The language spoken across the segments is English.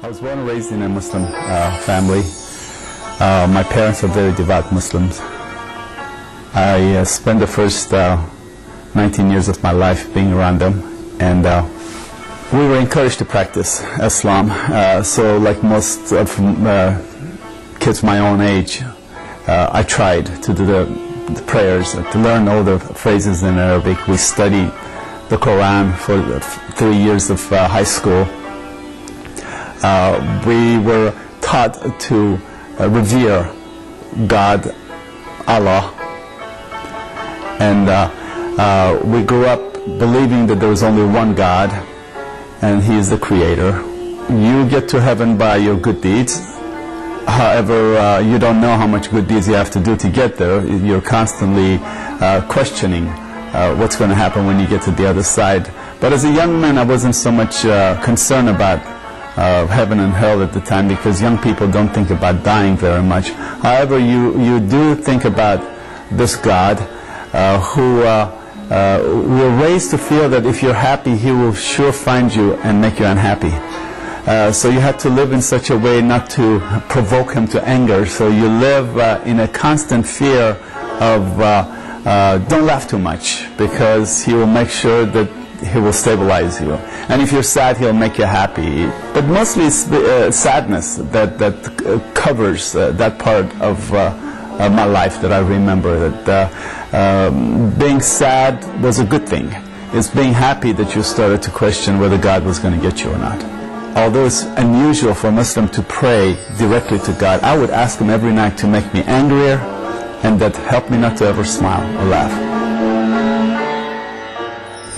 I was born and raised in a Muslim family. My parents are very devout Muslims. I spent the first 19 years of my life being around them, and we were encouraged to practice Islam. So like most of kids my own age, I tried to do the prayers, to learn all the phrases in Arabic. We studied the Quran for 3 years of high school. We were taught to revere God, Allah, and we grew up believing that there was only one God, and He is the Creator. You get to heaven by your good deeds. However, you don't know how much good deeds you have to do to get there. You're constantly questioning what's going to happen when you get to the other side. But as a young man, I wasn't so much concerned about heaven and hell at the time, because young people don't think about dying very much. However, you do think about this God who we're raised to feel that if you're happy, He will sure find you and make you unhappy. So you have to live in such a way not to provoke Him to anger. So you live in a constant fear of don't laugh too much, because He will make sure that He will stabilize you. And if you're sad, He'll make you happy. But mostly it's sadness that covers that part of my life that I remember. That being sad was a good thing. It's being happy that you started to question whether God was going to get you or not. Although it's unusual for a Muslim to pray directly to God, I would ask Him every night to make me angrier, and that helped me not to ever smile or laugh.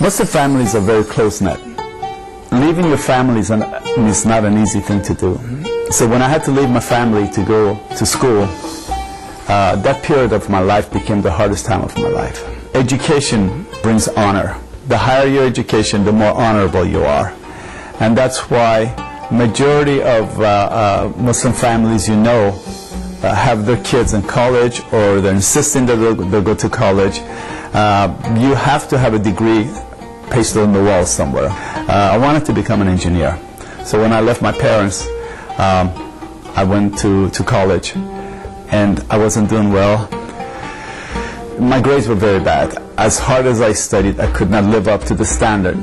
Muslim families are very close-knit. Leaving your family is not an easy thing to do. So when I had to leave my family to go to school, that period of my life became the hardest time of my life. Education brings honor. The higher your education, the more honorable you are. And that's why majority of Muslim families have their kids in college, or they're insisting that they'll go to college. You have to have a degree pasted on the wall somewhere. I wanted to become an engineer. So when I left my parents, I went to college, and I wasn't doing well. My grades were very bad. As hard as I studied, I could not live up to the standard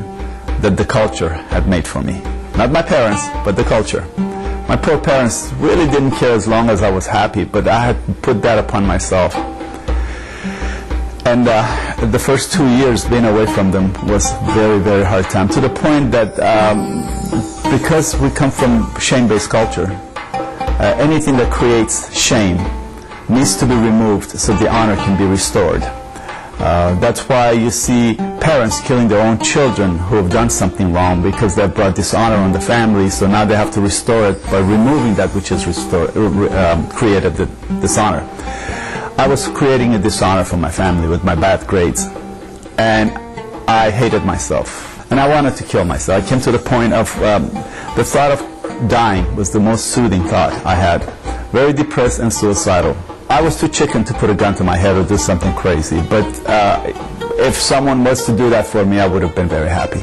that the culture had made for me. Not my parents, but the culture. My poor parents really didn't care as long as I was happy, but I had put that upon myself. And the first 2 years being away from them was very, very hard time, to the point that because we come from shame-based culture, anything that creates shame needs to be removed so the honor can be restored. That's why you see parents killing their own children who have done something wrong, because they brought dishonor on the family, so now they have to restore it by removing that which has created the dishonor. I was creating a dishonor for my family with my bad grades, and I hated myself, and I wanted to kill myself. I came to the point of the thought of dying was the most soothing thought I had. Very depressed and suicidal. I was too chicken to put a gun to my head or do something crazy, but if someone was to do that for me, I would have been very happy.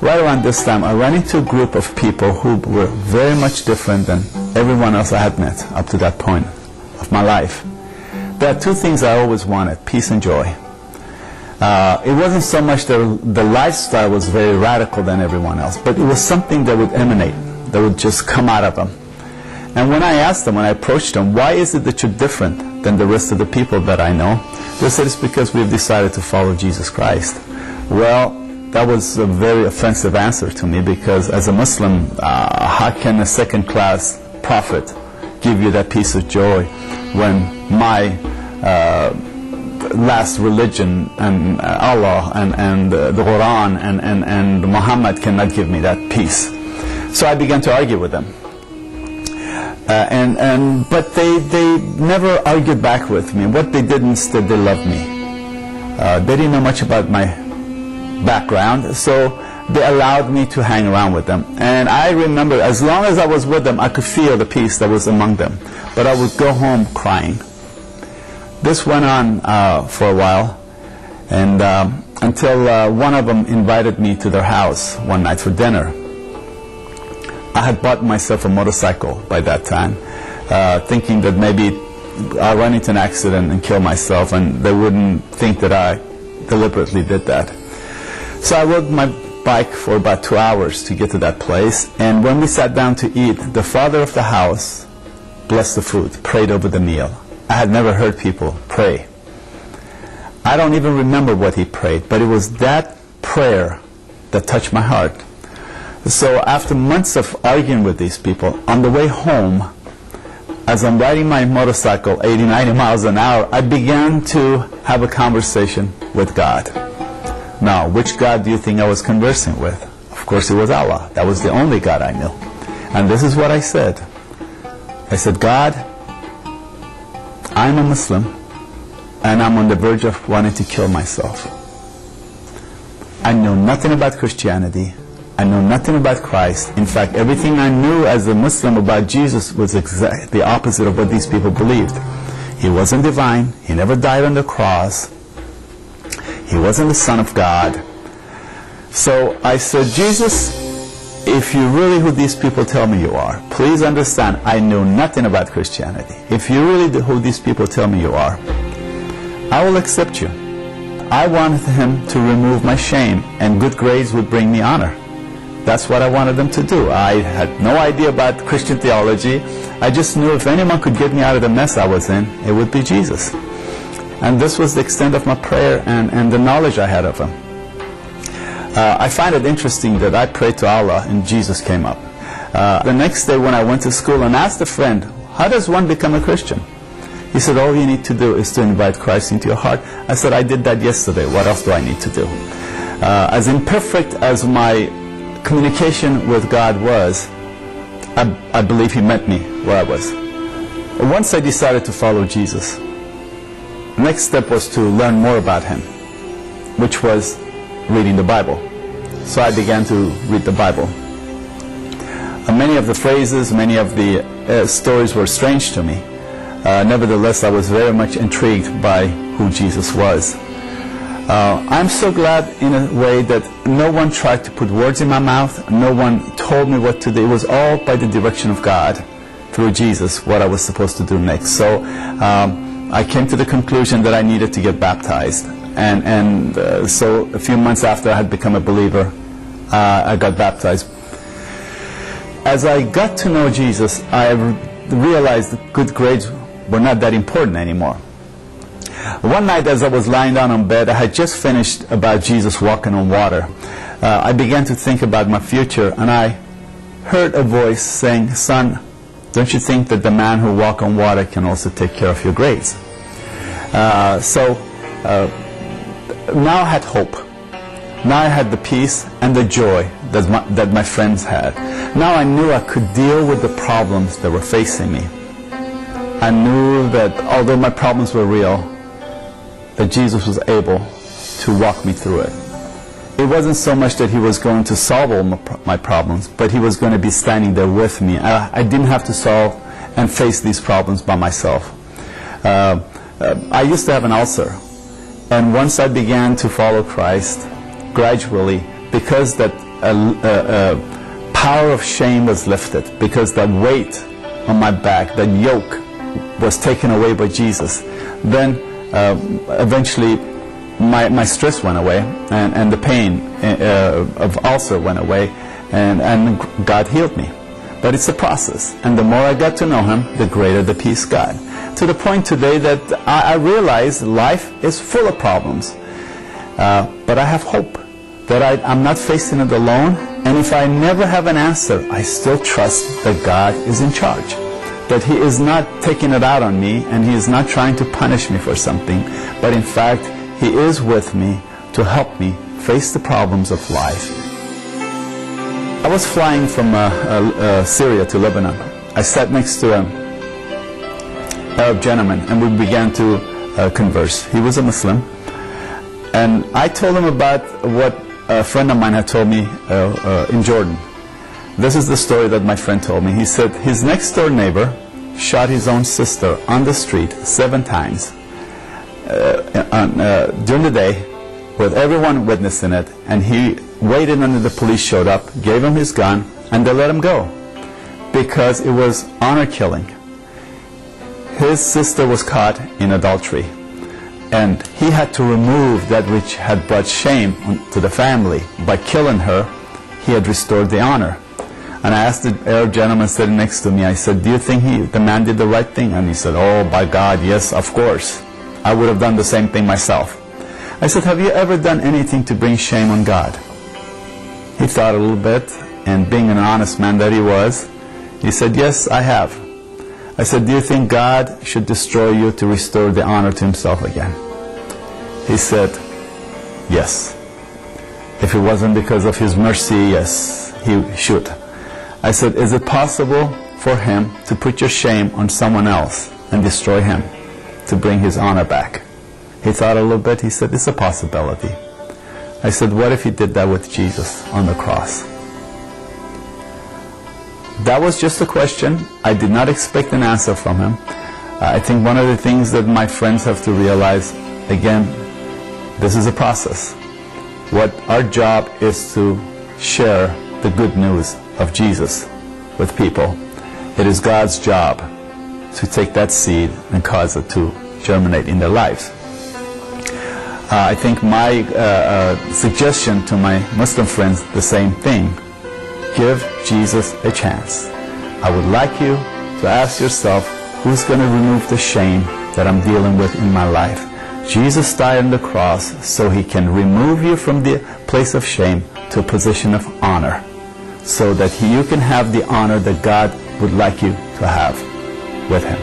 Right around this time, I ran into a group of people who were very much different than everyone else I had met up to that point of my life. There are two things I always wanted: peace and joy. It wasn't so much the lifestyle was very radical than everyone else, but it was something that would emanate, that would just come out of them. And when I asked them, when I approached them, why is it that you're different than the rest of the people that I know? They said, it's because we've decided to follow Jesus Christ. Well, that was a very offensive answer to me, because as a Muslim, how can a second-class prophet give you that peace of joy when my last religion and Allah and the Quran and Muhammad cannot give me that peace? So I began to argue with them. But they never argued back with me. What they did instead, they loved me. They didn't know much about my background, so they allowed me to hang around with them. And I remember, as long as I was with them, I could feel the peace that was among them. But I would go home crying. This went on for a while, and until one of them invited me to their house one night for dinner. I had bought myself a motorcycle by that time, thinking that maybe I'll run into an accident and kill myself, and they wouldn't think that I deliberately did that. So I rode my bike for about 2 hours to get to that place, and when we sat down to eat, the father of the house blessed the food, prayed over the meal. I had never heard people pray. I don't even remember what he prayed, but it was that prayer that touched my heart. So after months of arguing with these people, on the way home, as I'm riding my motorcycle 80, 90 miles an hour, I began to have a conversation with God. Now, which God do you think I was conversing with? Of course, it was Allah. That was the only God I knew. And this is what I said. I said, God, I'm a Muslim, and I'm on the verge of wanting to kill myself. I know nothing about Christianity. I know nothing about Christ. In fact, everything I knew as a Muslim about Jesus was exactly the opposite of what these people believed. He wasn't divine. He never died on the cross. He wasn't the Son of God. So I said, Jesus, if you're really who these people tell me you are, please understand, I know nothing about Christianity. If you're really who these people tell me you are, I will accept you. I wanted him to remove my shame, and good grades would bring me honor. That's what I wanted them to do. I had no idea about Christian theology. I just knew if anyone could get me out of the mess I was in, it would be Jesus. And this was the extent of my prayer and the knowledge I had of him. I find it interesting that I prayed to Allah and Jesus came up. The next day when I went to school and asked a friend, how does one become a Christian? He said, all you need to do is to invite Christ into your heart. I said, I did that yesterday. What else do I need to do? As imperfect as my communication with God was, I believe he met me where I was. Once I decided to follow Jesus, the next step was to learn more about him, which was reading the Bible. So I began to read the Bible. Many of the phrases, many of the stories were strange to me. Nevertheless, I was very much intrigued by who Jesus was. I'm so glad in a way that no one tried to put words in my mouth, no one told me what to do. It was all by the direction of God through Jesus what I was supposed to do next. So I came to the conclusion that I needed to get baptized, and so a few months after I had become a believer, I got baptized. As I got to know Jesus, I realized that good grades were not that important anymore. One night as I was lying down on bed, I had just finished about Jesus walking on water. I began to think about my future, and I heard a voice saying, son, don't you think that the man who walks on water can also take care of your grades? So now I had hope. Now I had the peace and the joy that my friends had. Now I knew I could deal with the problems that were facing me. I knew that although my problems were real, that Jesus was able to walk me through it. It wasn't so much that he was going to solve all my problems, but he was going to be standing there with me. I didn't have to solve and face these problems by myself. I used to have an ulcer, and once I began to follow Christ, gradually, because that power of shame was lifted, because that weight on my back, that yoke was taken away by Jesus, then eventually my stress went away, and the pain of ulcer went away, and God healed me. But it's a process, and the more I got to know him, the greater the peace got. To the point today that I realize life is full of problems, but I have hope that I'm not facing it alone, and if I never have an answer, I still trust that God is in charge, that he is not taking it out on me, and he is not trying to punish me for something, but in fact he is with me to help me face the problems of life. I was flying from Syria to Lebanon. I sat next to an Arab gentleman, and we began to converse. He was a Muslim, and I told him about what a friend of mine had told me in Jordan. This is the story that my friend told me. He said his next door neighbor shot his own sister on the street 7 times during the day, with everyone witnessing it, and he waited until the police showed up, gave him his gun, and they let him go. because it was honor killing. His sister was caught in adultery, and he had to remove that which had brought shame to the family. By killing her, he had restored the honor. And I asked the Arab gentleman sitting next to me, I said, do you think the man did the right thing? And he said, oh, by God, yes, of course. I would have done the same thing myself. I said, have you ever done anything to bring shame on God? He thought a little bit, and being an honest man that he was, he said, yes, I have. I said, do you think God should destroy you to restore the honor to himself again? He said, yes. If it wasn't because of his mercy, yes, he should. I said, is it possible for him to put your shame on someone else and destroy him to bring his honor back? He thought a little bit. He said, it's a possibility. I said, what if he did that with Jesus on the cross? That was just a question. I did not expect an answer from him. I think one of the things that my friends have to realize, again, this is a process. What our job is to share the good news of Jesus with people. It is God's job to take that seed and cause it to germinate in their lives. I think my suggestion to my Muslim friends, the same thing. Give Jesus a chance. I would like you to ask yourself, who's going to remove the shame that I'm dealing with in my life? Jesus died on the cross so he can remove you from the place of shame to a position of honor, so that you can have the honor that God would like you to have with him.